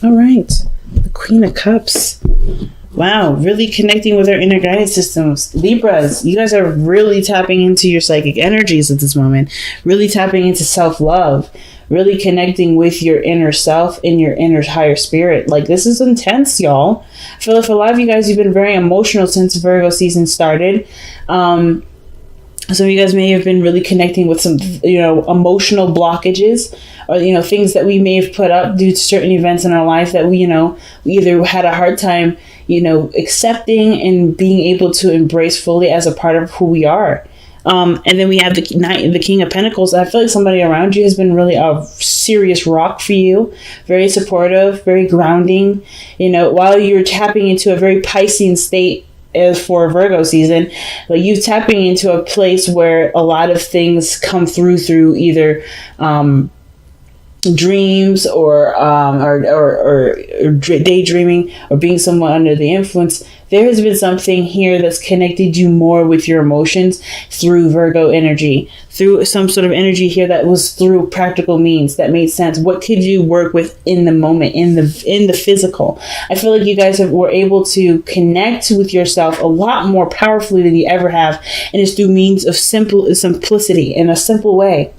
All right. The Queen of Cups. Wow, really connecting with our inner guidance systems. Libras, you guys are really tapping into your psychic energies at this moment. Really tapping into self-love. Really connecting with your inner self and your inner higher spirit. Like, this is intense, y'all. I feel like for a lot of you guys, you've been very emotional since Virgo season started. Some of you guys may have been really connecting with some, emotional blockages, or, things that we may have put up due to certain events in our life that we either had a hard time, accepting and being able to embrace fully as a part of who we are. And then we have the King of Pentacles. I feel like somebody around you has been really a serious rock for you. Very supportive, very grounding. While you're tapping into a very Piscean state as for Virgo season, like you tapping into a place where a lot of things come through either dreams or daydreaming or being someone under the influence. There has been something here that's connected you more with your emotions through Virgo energy, through some sort of energy here that was through practical means that made sense. What could you work with in the moment, in the physical? I feel like you guys were able to connect with yourself a lot more powerfully than you ever have, and it's through means of simplicity in a simple way.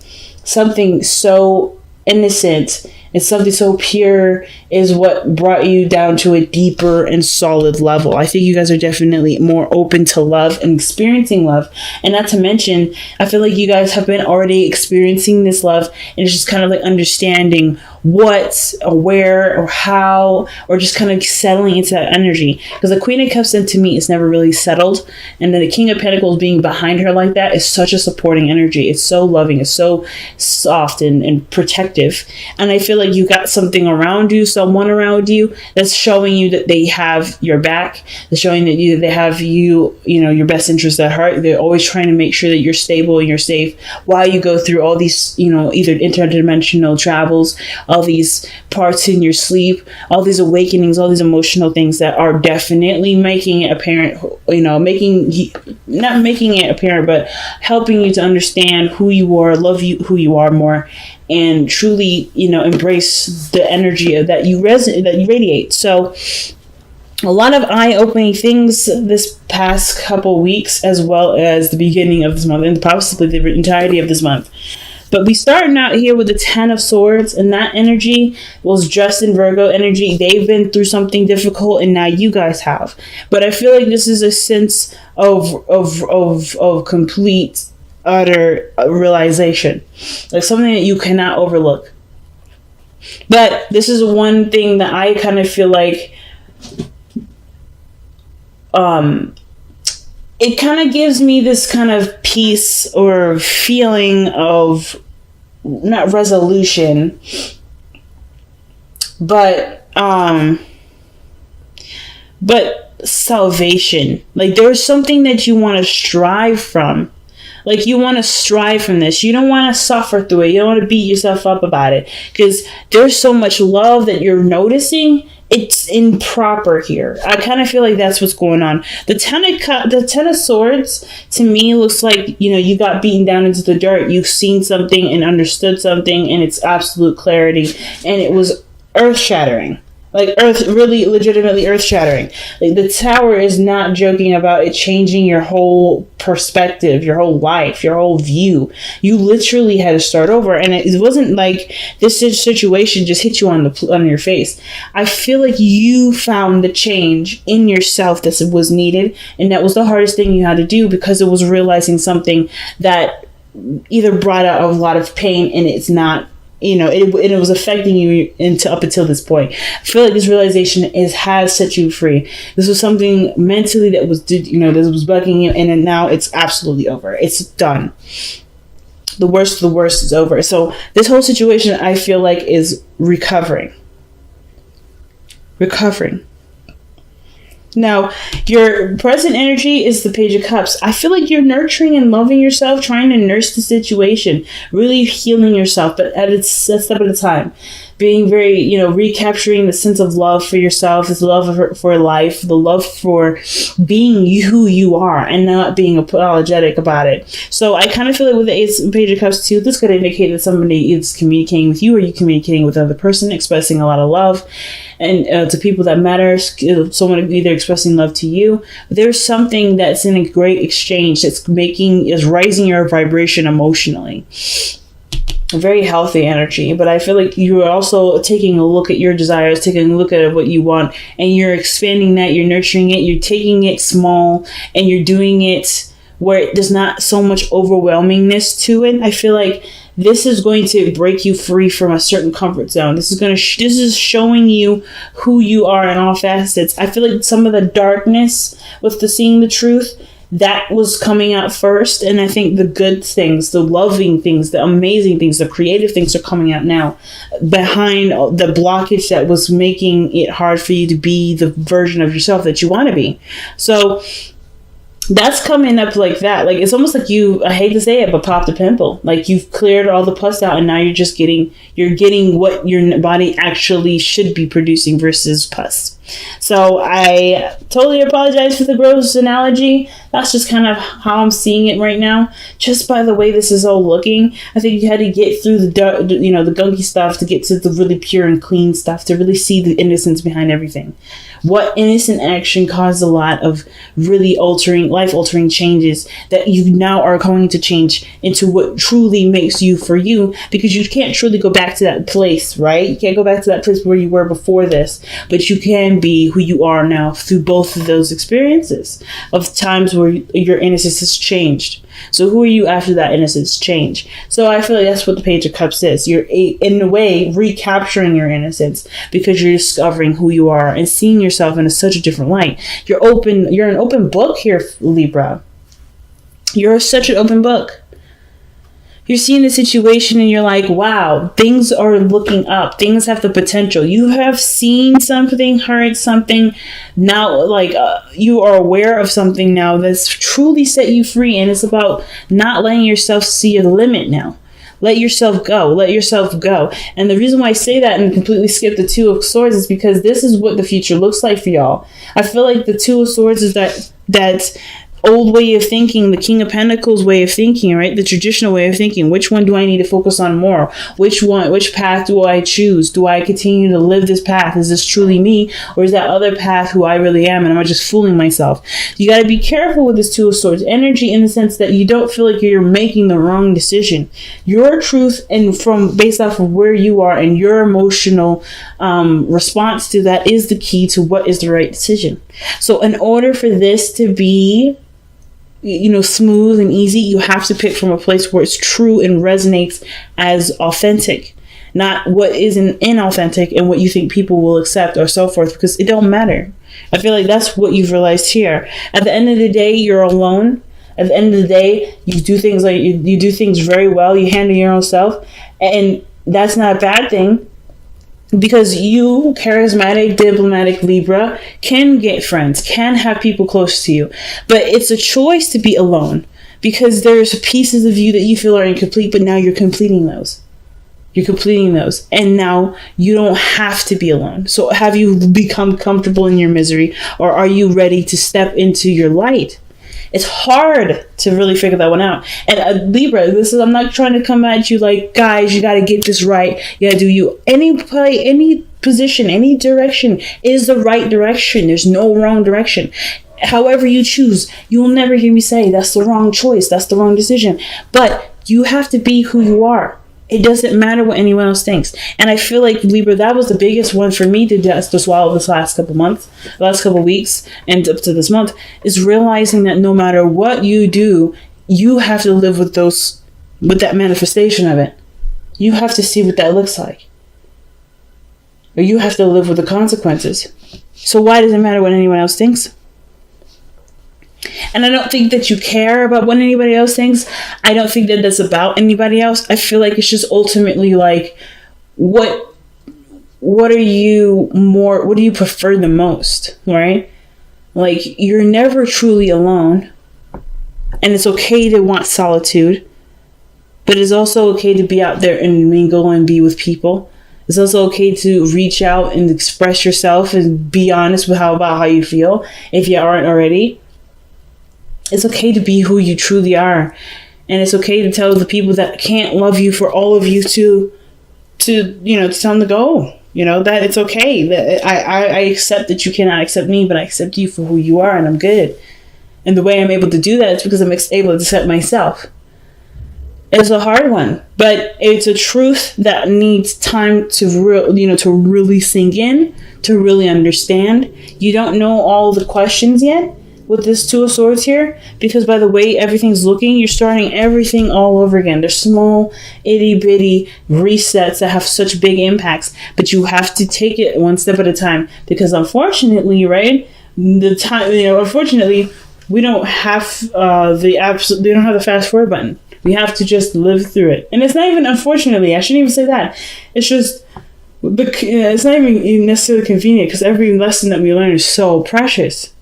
Something so innocent and something so pure is what brought you down to a deeper and solid level. I think you guys are definitely more open to love and experiencing love. And not to mention, I feel like you guys have been already experiencing this love, and it's just kind of like understanding what or where or how, or just kind of settling into that energy. Because the Queen of Cups, to me, is never really settled. And then the King of Pentacles being behind her like that is such a supporting energy. It's so loving. It's so soft and protective. And I feel like you got something around you, someone around you that's showing you that they have your back. They're showing that they have your best interest at heart. They're always trying to make sure that you're stable and you're safe while you go through all these, either interdimensional travels, all these parts in your sleep, all these awakenings, all these emotional things that are definitely making it apparent, not making it apparent, but helping you to understand who you are, love you, who you are more, and truly, embrace the energy that you radiate. So a lot of eye-opening things this past couple weeks, as well as the beginning of this month, and possibly the entirety of this month. But we starting out here with the Ten of Swords, and that energy was just in Virgo energy. They've been through something difficult, and now you guys have. But I feel like this is a sense of complete, utter realization, like something that you cannot overlook. But this is one thing that I kind of feel like it kind of gives me this kind of peace or feeling of not resolution, but salvation. Like, there's something that you want to strive from. Like, you want to strive from this. You don't want to suffer through it. You don't want to beat yourself up about it, because there's so much love that you're noticing. It's improper here. I kind of feel like that's what's going on. The Ten of Swords to me looks like, you got beaten down into the dirt. You've seen something and understood something, and it's absolute clarity, and it was earth-shattering. Like, really legitimately earth-shattering. Like, the Tower is not joking about it changing your whole perspective, your whole life, your whole view. You literally had to start over, and it wasn't like this situation just hit you on your face. I feel like you found the change in yourself that was needed, and that was the hardest thing you had to do, because it was realizing something that either brought out a lot of pain, and it's not. It was affecting you up until this point. I feel like this realization has set you free. This was something mentally that was bugging you, and then now it's absolutely over. It's done. The worst of the worst is over. So this whole situation, I feel like, is recovering. Now, your present energy is the Page of Cups. I feel like you're nurturing and loving yourself, trying to nurse the situation, really healing yourself, but at a step at a time. being very, recapturing the sense of love for yourself, this love for life, the love for being who you are and not being apologetic about it. So I kind of feel like with the Page of Cups too, this could indicate that somebody is communicating with you, or you communicating with another person, expressing a lot of love and to people that matter. Someone either expressing love to you. There's something that's in a great exchange that's raising your vibration emotionally. A very healthy energy, but I feel like you are also taking a look at your desires, taking a look at what you want, and you're expanding that, you're nurturing it, you're taking it small, and you're doing it where there's not so much overwhelmingness to it. I feel like this is going to break you free from a certain comfort zone. This is showing you who you are in all facets. I feel like some of the darkness with the seeing the truth, that was coming out first, and I think the good things, the loving things, the amazing things, the creative things are coming out now behind the blockage that was making it hard for you to be the version of yourself that you want to be. So that's coming up like that. Like, it's almost like I hate to say it, but popped a pimple. Like, you've cleared all the pus out, and now you're getting what your body actually should be producing versus pus. So I totally apologize for the gross analogy. That's just kind of how I'm seeing it right now. Just by the way this is all looking, I think you had to get through the gunky stuff to get to the really pure and clean stuff, to really see the innocence behind everything. What innocent action caused a lot of really life-altering changes that you now are going to change into what truly makes you for you, because you can't truly go back to that place, right? You can't go back to that place where you were before this, but you can be who you are now through both of those experiences of times where your innocence has changed. So who are you after that innocence change? So I feel like that's what the Page of Cups is. You're in a way recapturing your innocence because you're discovering who you are and seeing yourself in such a different light. You're an open book here, Libra. You're such an open book. You're seeing the situation and you're like, wow, things are looking up. Things have the potential. You have seen something, heard something. Now, you are aware of something now that's truly set you free. And it's about not letting yourself see a limit now. Let yourself go. Let yourself go. And the reason why I say that and completely skip the Two of Swords is because this is what the future looks like for y'all. I feel like the Two of Swords is that old way of thinking, the King of Pentacles way of thinking, right? The traditional way of thinking. Which one do I need to focus on more? Which path do I choose? Do I continue to live this path? Is this truly me? Or is that other path who I really am? And am I just fooling myself? You got to be careful with this Two of Swords energy in the sense that you don't feel like you're making the wrong decision. Your truth and based off of where you are and your emotional response to that is the key to what is the right decision. So in order for this to be smooth and easy, you have to pick from a place where it's true and resonates as authentic, not what isn't inauthentic and what you think people will accept or so forth, because it don't matter. I feel like that's what you've realized here. At the end of the day, you're alone. At the end of the day, you do things you do things very well. You handle your own self, and that's not a bad thing. Because you, charismatic, diplomatic Libra, can get friends, can have people close to you. But it's a choice to be alone. Because there's pieces of you that you feel are incomplete, but now you're completing those. And now you don't have to be alone. So have you become comfortable in your misery? Or are you ready to step into your light? It's hard to really figure that one out. And Libra, I'm not trying to come at you like, guys, you got to get this right. You got to do any play, any position, any direction is the right direction. There's no wrong direction. However you choose, you will never hear me say that's the wrong choice. That's the wrong decision. But you have to be who you are. It doesn't matter what anyone else thinks. And I feel like, Libra, that was the biggest one for me to swallow this last couple weeks, and up to this month, is realizing that no matter what you do, you have to live with that manifestation of it. You have to see what that looks like. Or you have to live with the consequences. So why does it matter what anyone else thinks? And I don't think that you care about what anybody else thinks. I don't think that that's about anybody else. I feel like it's just ultimately like, what do you prefer the most, right? Like, you're never truly alone. And it's okay to want solitude. But it's also okay to be out there and mingle and be with people. It's also okay to reach out and express yourself and be honest with about how you feel if you aren't already. It's okay to be who you truly are. And it's okay to tell the people that can't love you for all of you to tell them to go. That it's okay. That I accept that you cannot accept me, but I accept you for who you are, and I'm good. And the way I'm able to do that is because I'm able to accept myself. It's a hard one, but it's a truth that needs time to really sink in, to really understand. You don't know all the questions yet with this Two of Swords here, because by the way everything's looking, you're starting everything all over again. There's small, itty bitty resets that have such big impacts, but you have to take it one step at a time, because unfortunately, right, unfortunately, we don't have they don't have the fast forward button. We have to just live through it. And it's not even, unfortunately, I shouldn't even say that. It's just, it's not even necessarily convenient, because every lesson that we learn is so precious.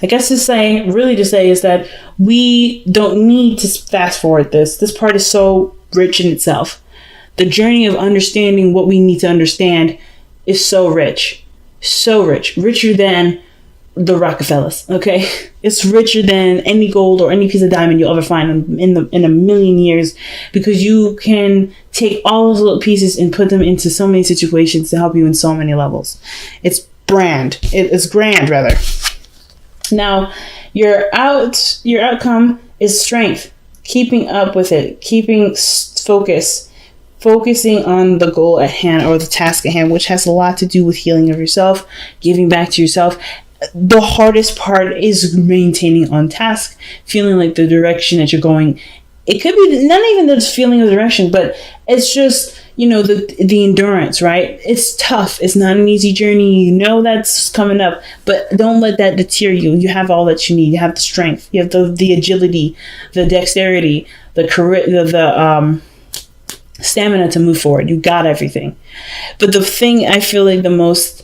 I guess to say is that we don't need to fast forward this. This part is so rich in itself. The journey of understanding what we need to understand is so rich. So rich. Richer than the Rockefellers, okay? It's richer than any gold or any piece of diamond you'll ever find in a million years, because you can take all those little pieces and put them into so many situations to help you in so many levels. It's grand rather. Now, your outcome is strength, keeping up with it, keeping focusing on the goal at hand or the task at hand, which has a lot to do with healing of yourself, giving back to yourself. The hardest part is maintaining on task, feeling like the direction that you're going. It could be not even the feeling of direction, but it's just, the endurance, right? It's tough. It's not an easy journey. That's coming up, but don't let that deter you. You have all that you need. You have the strength. You have the agility, the dexterity, the stamina to move forward. You got everything. But the thing I feel like the most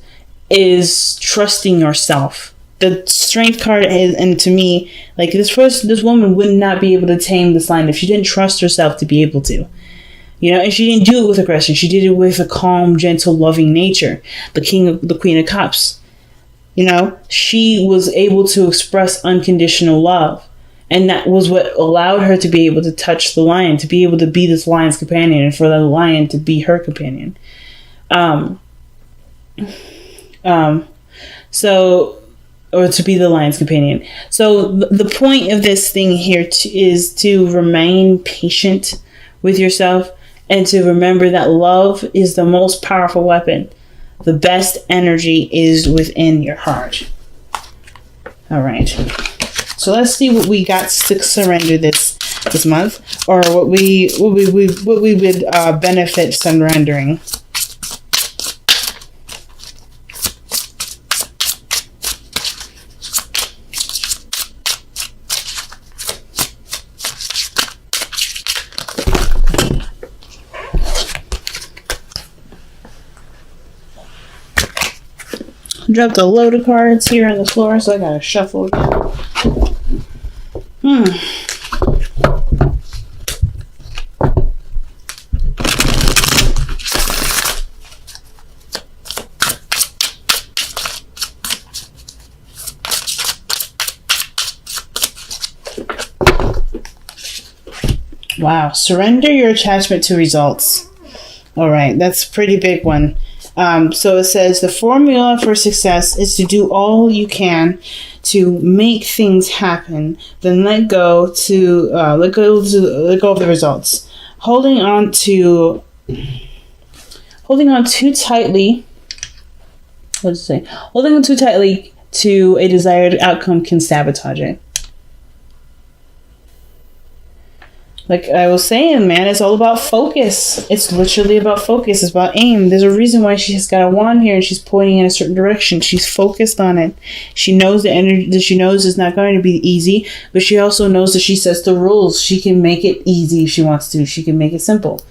is trusting yourself. The strength card is, and to me, like this woman would not be able to tame this lion if she didn't trust herself to be able to. And she didn't do it with aggression. She did it with a calm, gentle, loving nature. The Queen of Cups. She was able to express unconditional love. And that was what allowed her to be able to touch the lion, to be able to be this lion's companion, and for the lion to be her companion. Or to be the lion's companion. So the point of this thing here is to remain patient with yourself, and to remember that love is the most powerful weapon. The best energy is within your heart. All right. So let's see what we got to surrender this month, or what we would benefit surrendering. Dropped a load of cards here on the floor, so I gotta shuffle again. Wow, surrender your attachment to results. All right, that's a pretty big one. So it says the formula for success is to do all you can to make things happen, then let go of the results. Holding on too tightly. What does it say? Holding on too tightly to a desired outcome can sabotage it. Like I was saying, man, it's all about focus. It's literally about focus. It's about aim. There's a reason why she's got a wand here and she's pointing in a certain direction. She's focused on it. She knows the energy that she knows is not going to be easy, but she also knows that she sets the rules. She can make it easy if she wants to. She can make it simple.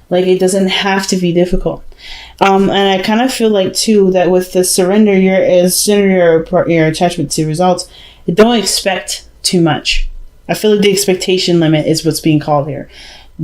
Like it doesn't have to be difficult. And I kind of feel like too that with the surrender your attachment to results, don't expect too much. I feel like the expectation limit is what's being called here.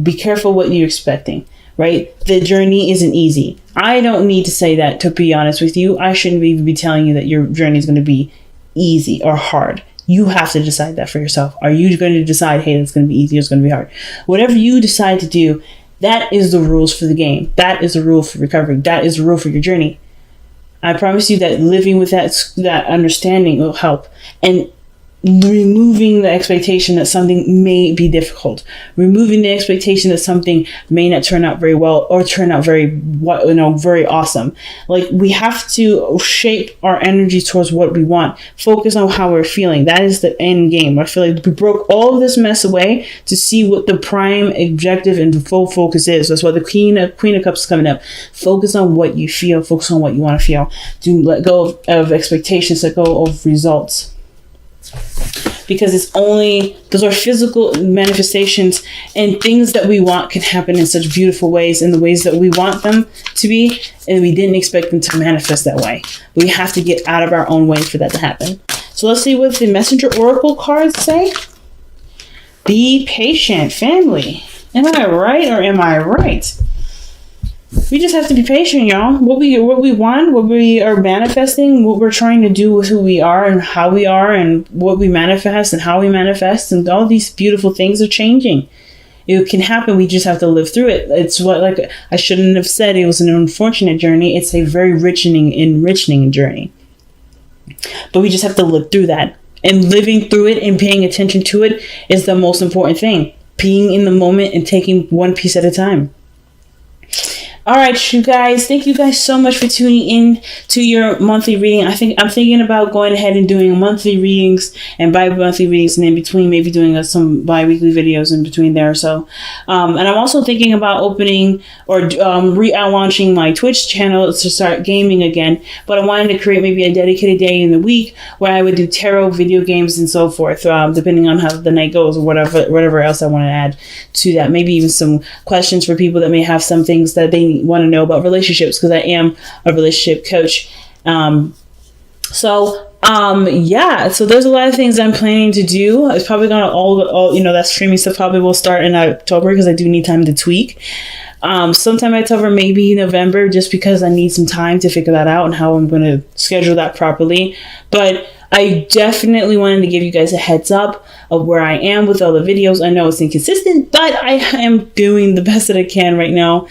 Be careful what you're expecting. right? The journey isn't easy. I don't need to say that, to be honest with you. I shouldn't even be telling you that your journey is going to be easy or hard. You have to decide that for yourself. Are you going to decide, hey, it's going to be easy or it's going to be hard? Whatever you decide to do, that is the rules for the game. That is the rule for recovery. That is the rule for your journey. I promise you that living with that understanding will help. And removing the expectation that something may be difficult, removing the expectation that something may not turn out very well or turn out very awesome. Like, we have to shape our energy towards what we want, focus on how we're feeling. That is the end game. I feel like we broke all of this mess away to see what the prime objective and full focus is. That's why the Queen of Cups is coming up. Focus on what you feel, focus on what you want to feel. Do let go of expectations, let go of results. Because it's only, those are physical manifestations, and things that we want can happen in such beautiful ways, in the ways that we want them to be, and we didn't expect them to manifest that way. We have to get out of our own way for that to happen. So let's see what the Messenger Oracle cards say. Be patient, family. Am I right or am I right? We just have to be patient, y'all. What we want, what we are manifesting, what we're trying to do with who we are and how we are, and what we manifest and how we manifest, and all these beautiful things are changing. It can happen. We just have to live through it. It's what, like, I shouldn't have said it was an unfortunate journey. It's a very enriching journey. But we just have to live through that. And living through it and paying attention to it is the most important thing. Being in the moment and taking one piece at a time. All right, you guys. Thank you guys so much for tuning in to your monthly reading. I'm thinking about going ahead and doing monthly readings and bi-monthly readings, and in between maybe doing some bi-weekly videos in between there. So, and I'm also thinking about opening or launching my Twitch channel to start gaming again. But I wanted to create maybe a dedicated day in the week where I would do tarot, video games, and so forth, depending on how the night goes or whatever else I want to add to that. Maybe even some questions for people that may have some things that they want to know about relationships, because I am a relationship coach. So there's a lot of things I'm planning to do. It's probably gonna all that streaming stuff probably will start in October, because I do need time to tweak. Sometime October, maybe November, just because I need some time to figure that out and how I'm going to schedule that properly. But I definitely wanted to give you guys a heads up of where I am with all the videos. I know it's inconsistent, but I am doing the best that I can right now.